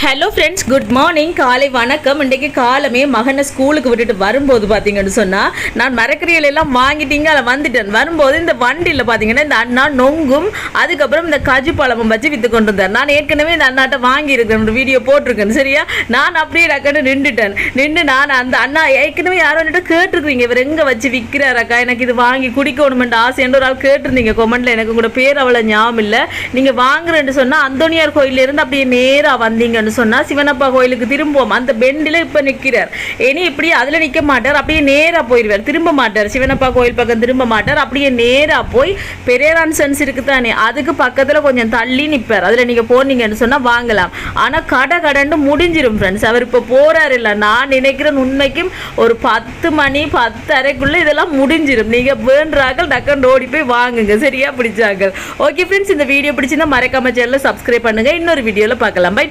Hello friends, good morning. காலை வணக்கம். இன்றைக்கு காலமே மகனை ஸ்கூலுக்கு விட்டுட்டு வரும்போது பார்த்தீங்கன்னு சொன்னால், நான் மரக்கறிகள் எல்லாம் வாங்கிட்டீங்க அதில் வந்துட்டேன். வரும்போது இந்த வண்டியில் பார்த்தீங்கன்னா இந்த அண்ணா நொங்கும் அதுக்கப்புறம் இந்த கஜு பழமும் வச்சு விற்று கொண்டு வந்தார். நான் ஏற்கனவே இந்த அண்ணாட்ட வாங்கியிருக்கேன், ஒரு வீடியோ போட்டிருக்கேன். சரியா, நான் அப்படியே டக்குன்னு நின்று நான் அந்த அண்ணா ஏற்கனவே யாரோ கேட்டிருக்கீங்க, இவர் எங்கே வச்சு விற்கிறாரக்கா, எனக்கு இது வாங்கி குடிக்கணுமென்ற ஆசைன்ற ஒரு ஆள் கேட்டிருந்தீங்க கொமெண்ட்டில். எனக்கு கூட பேர் அவ்வளோ ஞாபகம் இல்லை. நீங்கள் வாங்குறேன்னு சொன்னால் அந்தோனியார் கோயிலேருந்து அப்படியே நேராக வந்தீங்கன்னு சொன்னா சிவனப்பா கோயிலுக்கு திரும்புவோம். அந்த பெண்டில் இப்ப நிற்கிறார். இனி இப்படி அதுல நிற்க மாட்டார், அப்படியே நேரா போயிடுவார். திரும்ப மாட்டார், சிவனப்பா கோயில் பக்கம் திரும்ப மாட்டார். அப்படியே நேரா போய் பெரேரான் சென்ஸ் இருக்குதானே, அதுக்கு பக்கத்துல கொஞ்சம் தள்ளி நிற்பார். அதுல நீங்க போனீங்கன்னு சொன்னா வாங்கலாம். ஆனா கடன்னு முடிஞ்சிடும் ஃப்ரெண்ட்ஸ். அவர் இப்ப போறாரு இல்ல, நான் நினைக்கிறேன் உண்மைக்கும் ஒரு 10 மணி 10:30 இதெல்லாம் முடிஞ்சிடும். நீங்க வேண்டாக்கள் டக்குன்னு ஓடி போய் வாங்குங்க. சரியா, பிடிச்சாங்க. ஓகே ஃப்ரெண்ட்ஸ், இந்த வீடியோ பிடிச்சிருந்தா மறக்காம சேனலை சப்ஸ்கிரைப் பண்ணுங்க. இன்னொரு வீடியோல பார்க்கலாம். பை.